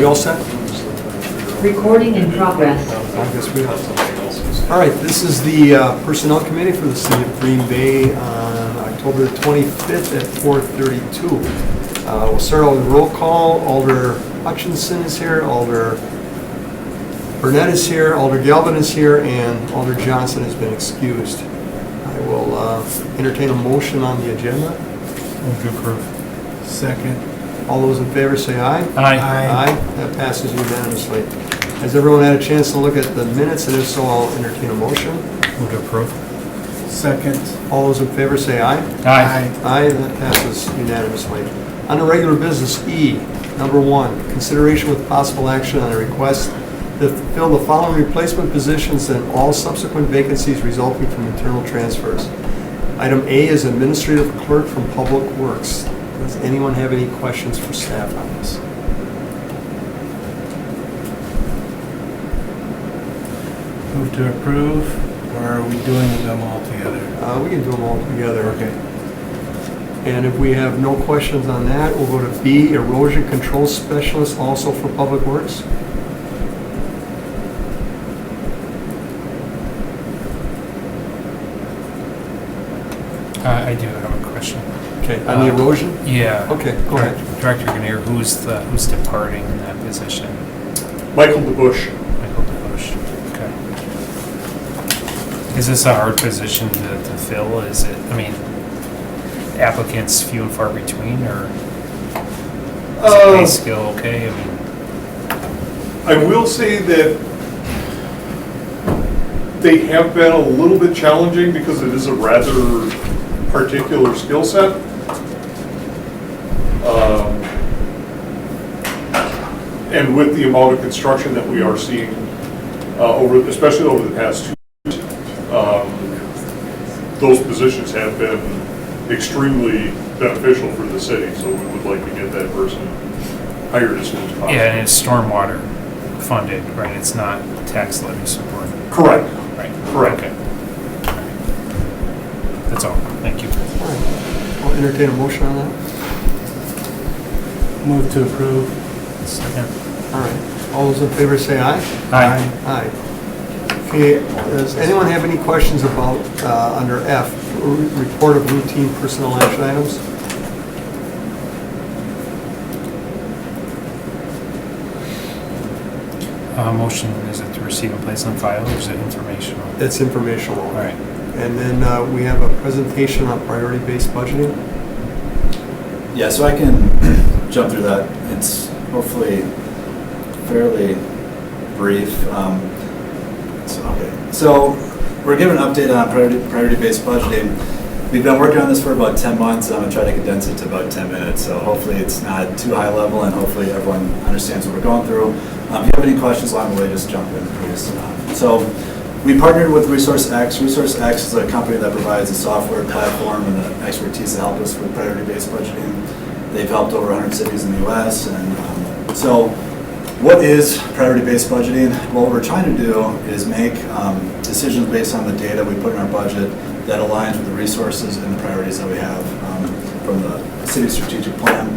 We all set? Recording in progress. I guess we are. All right, this is the Personnel Committee for the City of Green Bay on October 25th at 4:32. We'll start out with roll call. Alder Hutchinson is here, Alder Burnett is here, Alder Galvin is here, and Alder Johnson has been excused. I will entertain a motion on the agenda. Move to approve. Second. All those in favor say aye. Aye. Aye. That passes unanimously. Has everyone had a chance to look at the minutes? And if so, I'll entertain a motion. Move to approve. Second. All those in favor say aye. Aye. Aye, that passes unanimously. On the regular business, E, number 1, consideration with possible action on a request to fill the following replacement positions and all subsequent vacancies resulting from internal transfers. Item A is administrative clerk from Public Works. Does anyone have any questions for staff on this? Move to approve, or are we doing them all together? We can do them all together. Okay. And if we have no questions on that, we'll go to B, erosion control specialist, also for Public Works. I do have a question. Okay, on the erosion? Yeah. Okay, go ahead. Director Grenier, who's departing in that position? Michael DeBush. Michael DeBush. Okay. Is this a hard position to fill? Is it, I mean, applicants few and far between, or is the pay scale okay? I mean, I will say that they have been a little bit challenging because it is a rather particular skill set. And with the amount of construction that we are seeing, especially over the past 2 years, those positions have been extremely beneficial for the city. So we would like to get that person hired as soon as possible. yeah, and it's stormwater funded, right? It's not tax levy support. Correct. Right. Correct. Okay. All right. That's all. Thank you. All right. I'll entertain a motion on that. Move to approve. Second. All right. All those in favor say aye. Aye. Aye. Okay, does anyone have any questions about, under F, report of routine personnel action items? Motion, is it to receive and place on file, or is it informational? It's informational. All right. And then we have a presentation on priority-based budgeting. Yeah, so I can jump through that. It's hopefully fairly brief. So we're giving an update on priority-based budgeting. We've been working on this for about 10 months. I'm going to try to condense it to about 10 minutes. So hopefully it's not too high level, and hopefully everyone understands what we're going through. If you have any questions along the way, just jump in, please. So we partnered with ResourceX. ResourceX is a company that provides a software platform and the expertise to help us with priority-based budgeting. They've helped over 100 cities in the U.S. And so what is priority-based budgeting? What we're trying to do is make decisions based on the data we put in our budget that aligns with the resources and the priorities that we have from the city strategic plan.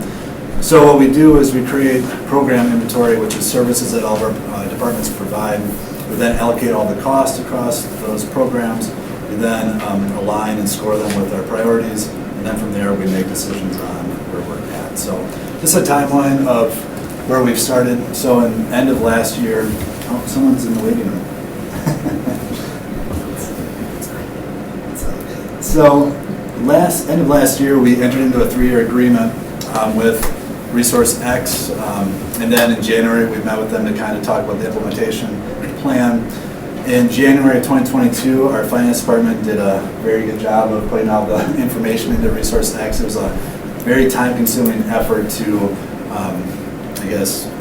So what we do is we create program inventory, which is services that all of our departments provide. We then allocate all the costs across those programs. We then align and score them with our priorities. And then from there, we make decisions on where we're at. So this is a timeline of where we've started. So in end of last year, oh, someone's in the waiting room. So end of last year, we entered into a 3-year agreement with ResourceX, and then in January, we met with them to kind of talk about the implementation plan. In January of 2022, our finance department did a very good job of putting all the information into ResourceX. It was a very time-consuming effort to,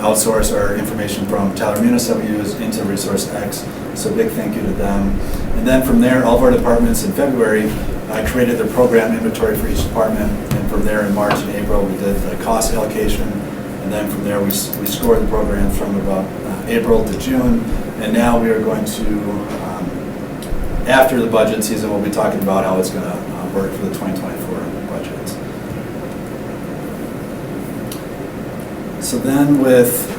outsource our information from Tyler Munis that we use into ResourceX. So big thank you to them. And then from there, all of our departments in February created their program inventory for each department. And from there in March and April, we did the cost allocation. And then from there, we scored the program from about April to June. And now we are going to, after the budget season, we'll be talking about how it's going to work for the 2024 budget. So then with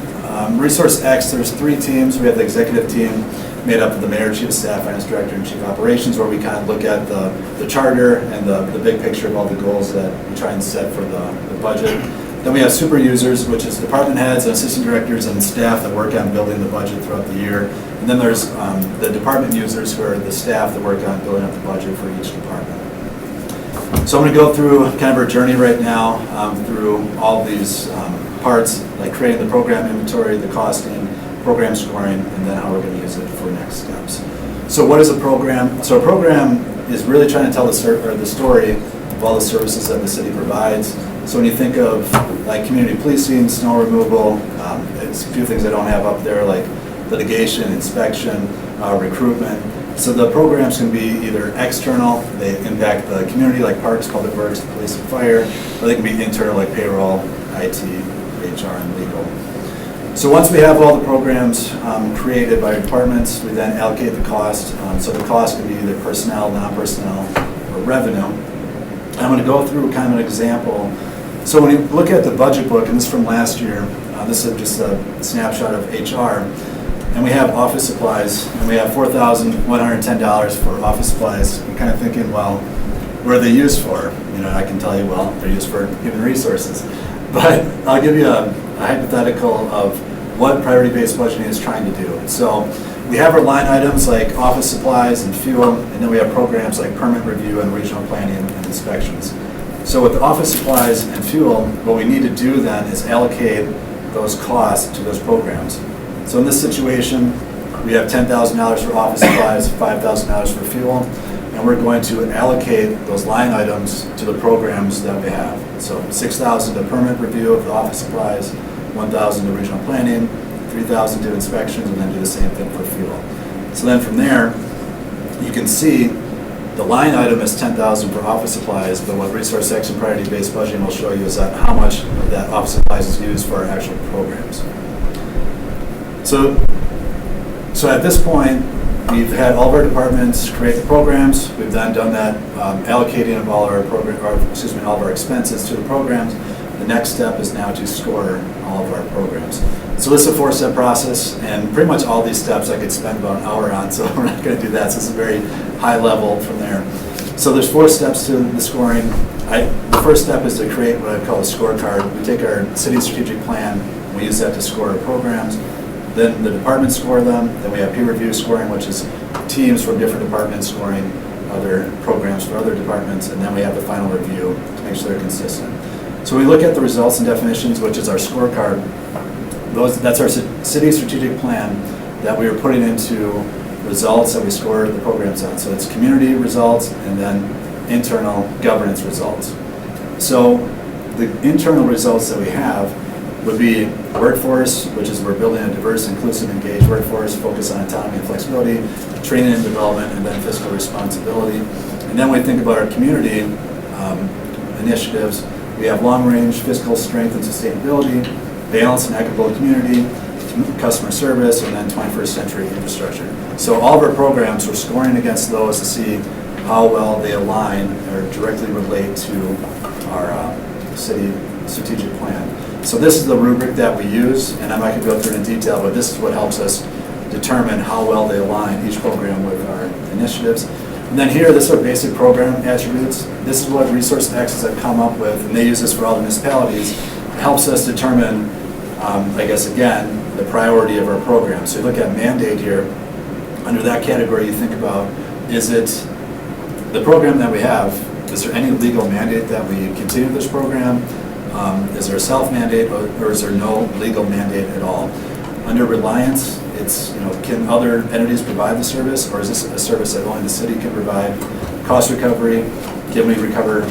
Resource X, there's 3 teams. We have the executive team made up of the mayor, chief of staff, finance director, and chief of operations, where we kind of look at the charter and the big picture of all the goals that we try and set for the budget. Then we have super users, which is department heads and assistant directors and staff that work on building the budget throughout the year. And then there's the department users, who are the staff that work on building up the budget for each department. So I'm going to go through kind of our journey right now through all these parts, like creating the program inventory, the costing, program scoring, and then how we're going to use it for next steps. So what is a program? So a program is really trying to tell the story of all the services that the city provides. So when you think of like community policing, snow removal, it's a few things I don't have up there, like litigation, inspection, recruitment. So the programs can be either external, they impact the community, like parks, public works, police and fire, or they can be internal, like payroll, IT, HR, and legal. So once we have all the programs created by departments, we then allocate the cost. So the cost can be either personnel, non-personnel, or revenue. I'm going to go through kind of an example. So when you look at the budget book, and this is from last year, this is just a snapshot of HR, and we have office supplies, and we have $4,110 for office supplies. You're kind of thinking, well, what are they used for? You know, I can tell you, well, they're used for human resources. But I'll give you a hypothetical of what priority-based budgeting is trying to do. So we have our line items like office supplies and fuel, and then we have programs like permit review and regional planning and inspections. So with the office supplies and fuel, what we need to do then is allocate those costs to those programs. So in this situation, we have $10,000 for office supplies, $5,000 for fuel, and we're going to allocate those line items to the programs that we have. So $6,000 to permit review of the office supplies, $1,000 to regional planning, $3,000 to inspections, and then do the same thing for fuel. So then from there, you can see the line item is $10,000 for office supplies, but what Resource X and priority-based budgeting will show you is that how much of that office supplies is used for our actual programs. So at this point, we've had all of our departments create the programs. We've then done that allocating of all our all of our expenses to the programs. The next step is now to score all of our programs. So this is a 4-step process, and pretty much all these steps I could spend about an hour on, so we're not going to do that. So this is very high level from there. So there's 4 steps to the scoring. The first step is to create what I call a scorecard. We take our city strategic plan, we use that to score our programs. Then the departments score them. Then we have peer review scoring, which is teams from different departments scoring other programs for other departments. And then we have the final review to make sure they're consistent. So we look at the results and definitions, which is our scorecard. That's our city strategic plan that we are putting into results that we score the programs on. So it's community results and then internal governance results. So the internal results that we have would be workforce, which is we're building a diverse, inclusive, engaged workforce, focus on autonomy and flexibility, training and development, and then fiscal responsibility. And then when we think about our community initiatives, we have long-range fiscal strength and sustainability, balanced and equitable community, customer service, and then 21st century infrastructure. So all of our programs, we're scoring against those to see how well they align or directly relate to our city strategic plan. So this is the rubric that we use, and I'm not going to go through it in detail, but this is what helps us determine how well they align each program with our initiatives. And then here, this is our basic program attributes. This is what Resource X has come up with, and they use this for all the municipalities. It helps us determine, I guess again, the priority of our program. So you look at mandate here. Under that category, you think about, is it the program that we have, is there any legal mandate that we continue this program? Is there a self-mandate, or is there no legal mandate at all? Under reliance, it's, can other entities provide the service, or is this a service that only the city can provide? Cost recovery, can we recover,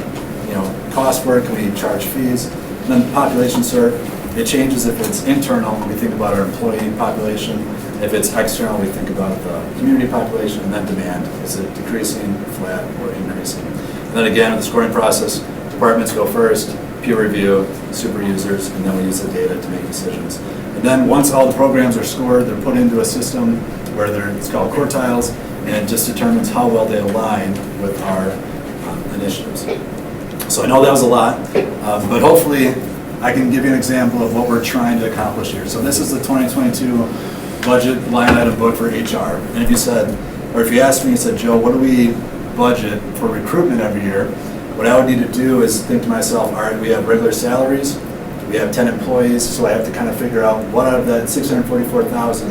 cost work, can we charge fees? And then population serve, it changes if it's internal, we think about our employee population. If it's external, we think about the community population, and then demand. Is it decreasing, flat, or increasing? And then again, with the scoring process, departments go first, peer review, super users, and then we use the data to make decisions. And then once all the programs are scored, they're put into a system where it's called quartiles, and it just determines how well they align with our initiatives. So I know that was a lot, but hopefully I can give you an example of what we're trying to accomplish here. So this is the 2022 budget line item book for HR. And if you said, or if you asked me, you said, Joe, what do we budget for recruitment every year? What I would need to do is think to myself, all right, we have regular salaries, we have 10 employees, so I have to kind of figure out what out of that 644,000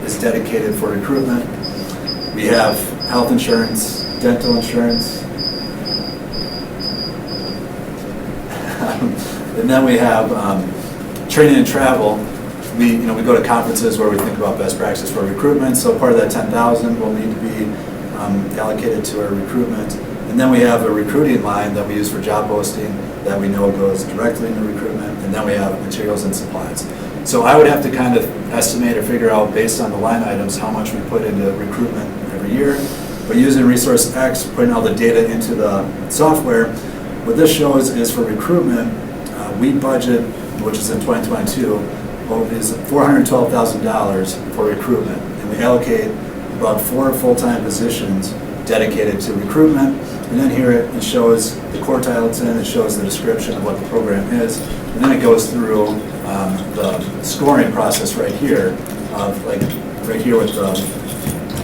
is dedicated for recruitment. We have health insurance, dental insurance, and then we have training and travel. We go to conferences where we think about best practices for recruitment. So part of that 10,000 will need to be allocated to our recruitment. And then we have a recruiting line that we use for job posting that we know goes directly into recruitment. And then we have materials and supplies. So I would have to kind of estimate or figure out based on the line items how much we put into recruitment every year. But using Resource X, putting all the data into the software, what this shows is for recruitment, we budget, which is in 2022, is $412,000 for recruitment. And we allocate about 4 full-time positions dedicated to recruitment. And then here it shows the quartile it's in, it shows the description of what the program is. And then it goes through the scoring process right here, of like right here with the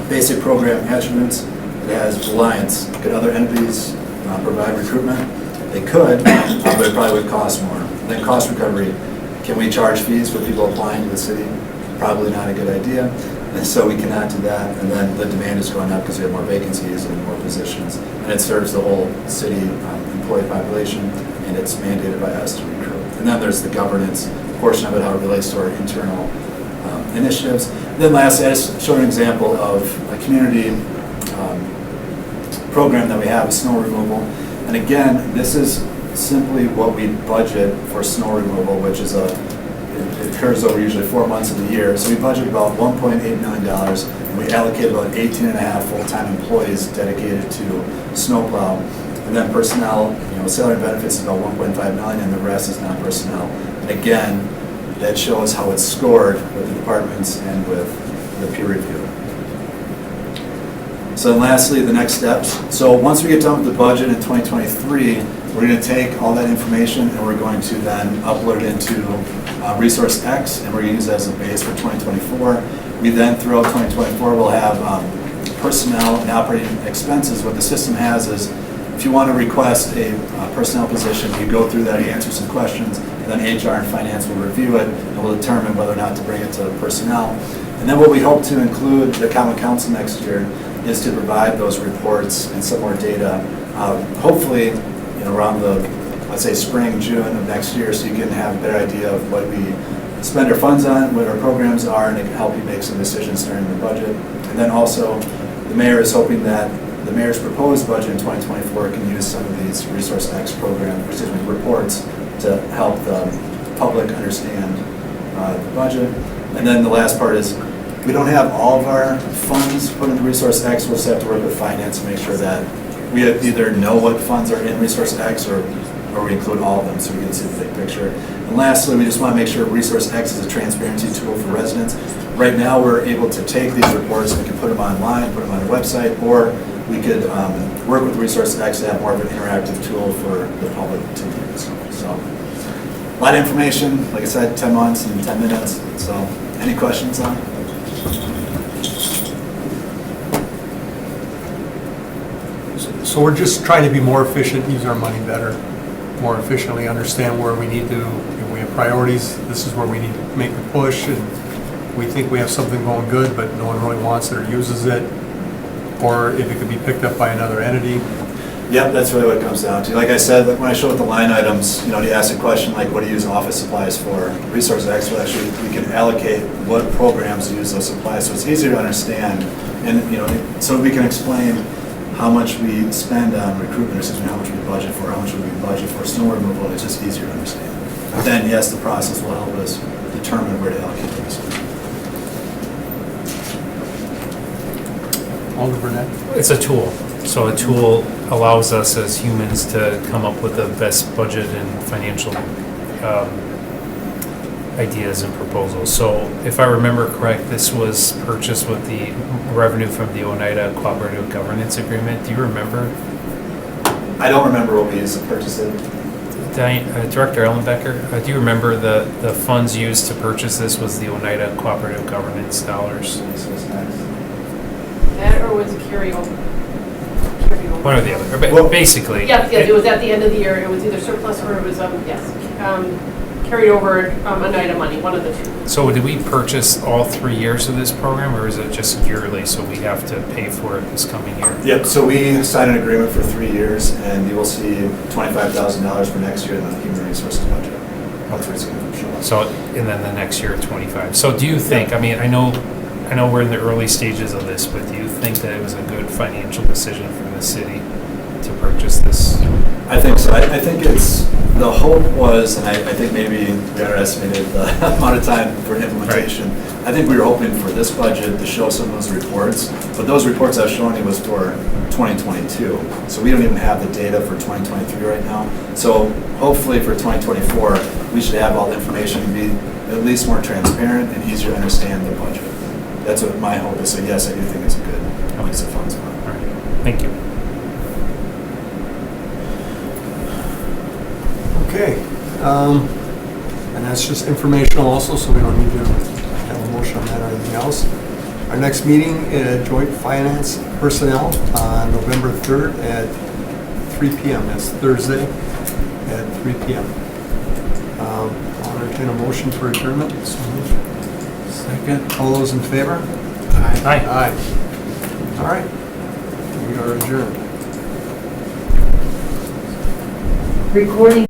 basic program attributes. It has reliance. Could other entities provide recruitment? They could, but it probably would cost more. And then cost recovery. Can we charge fees for people applying to the city? Probably not a good idea. And so we cannot do that. And then the demand is going up because we have more vacancies and more positions. And it serves the whole city employee population, and it's mandated by us to recruit. And then there's the governance portion of it, how it relates to our internal initiatives. And then lastly, I just showed an example of a community program that we have, is snow removal. And again, this is simply what we budget for snow removal, which is it occurs over usually 4 months of the year. So we budget about $1.8 million, and we allocate about 18 and a half full-time employees dedicated to snowplow. And then personnel, salary and benefits is about 1.5 million, and the rest is non-personnel. And again, that shows how it's scored with the departments and with the peer review. So then lastly, the next steps. So once we get done with the budget in 2023, we're going to take all that information and we're going to then upload it into Resource X, and we're going to use that as a base for 2024. We then, throughout 2024, will have personnel and operating expenses. What the system has is, if you want to request a personnel position, you go through that, you answer some questions, and then HR and finance will review it and will determine whether or not to bring it to personnel. And then what we hope to include the Common Council next year is to provide those reports and some more data, hopefully around the, let's say, spring, June of next year, so you can have a better idea of what we spend our funds on, what our programs are, and it can help you make some decisions during the budget. And then also, the mayor is hoping that the mayor's proposed budget in 2024 can use some of these Resource X reports to help the public understand the budget. And then the last part is, we don't have all of our funds put into Resource X. We'll just have to work with finance to make sure that we either know what funds are in Resource X or we include all of them so we can see the big picture. And lastly, we just want to make sure Resource X is a transparency tool for residents. Right now, we're able to take these reports and we can put them online, put them on our website, or we could work with Resource X to have more of an interactive tool for the public to use. So, a lot of information, like I said, 10 months and 10 minutes. So, any questions on it? So we're just trying to be more efficient, use our money better, more efficiently, understand where we need to, if we have priorities, this is where we need to make the push, and we think we have something going good, but no one really wants it or uses it, or if it could be picked up by another entity. Yep, that's really what it comes down to. Like I said, when I showed the line items, you ask a question like, what do you use office supplies for? Resource X will actually, we can allocate what programs use those supplies, so it's easier to understand, and so we can explain how much we spend on recruitment, or how much we budget for, how much we budget for snow removal. It's just easier to understand. But then, yes, the process will help us determine where to allocate those. Alder Burnett? It's a tool. So a tool allows us as humans to come up with the best budget and financial ideas and proposals. So if I remember correct, this was purchased with the revenue from the Oneida Cooperative Governance Agreement. Do you remember? I don't remember what we used to purchase it. Director Ellenbecker, do you remember the funds used to purchase this was the Oneida Cooperative Governance dollars? That or was it carryover? Carryover. One or the other, but Well- basically. Yeah, it was at the end of the year, it was either surplus or it was, yes, carried over Oneida money, one of the two. So did we purchase all 3 years of this program, or is it just yearly, so we have to pay for it this coming year? Yep, so we signed an agreement for 3 years, and you will see $25,000 for next year in the human resources budget. That's where it's going to show up. So, and then the next year, 25. So do you think, I mean, I know we're in the early stages of this, but do you think that it was a good financial decision for the city to purchase this? I think so. I think the hope was, and I think maybe we underestimated the amount of time for implementation. I think we were hoping for this budget to show some of those reports, but those reports I was showing you was for 2022. So we don't even have the data for 2023 right now. So hopefully for 2024, we should have all the information and be at least more transparent and easier to understand the budget. That's what my hope is. So yes, I do think it's a good use of funds. All right, thank you. Okay, and that's just informational also, so we don't need to have a motion on that or anything else. Our next meeting, joint finance personnel, on November 3rd at 3 p.m. That's Thursday at 3 p.m. I'll entertain a motion for adjournment. So moved. Second. All those in favor? Aye. Aye. All right, we are adjourned. Recording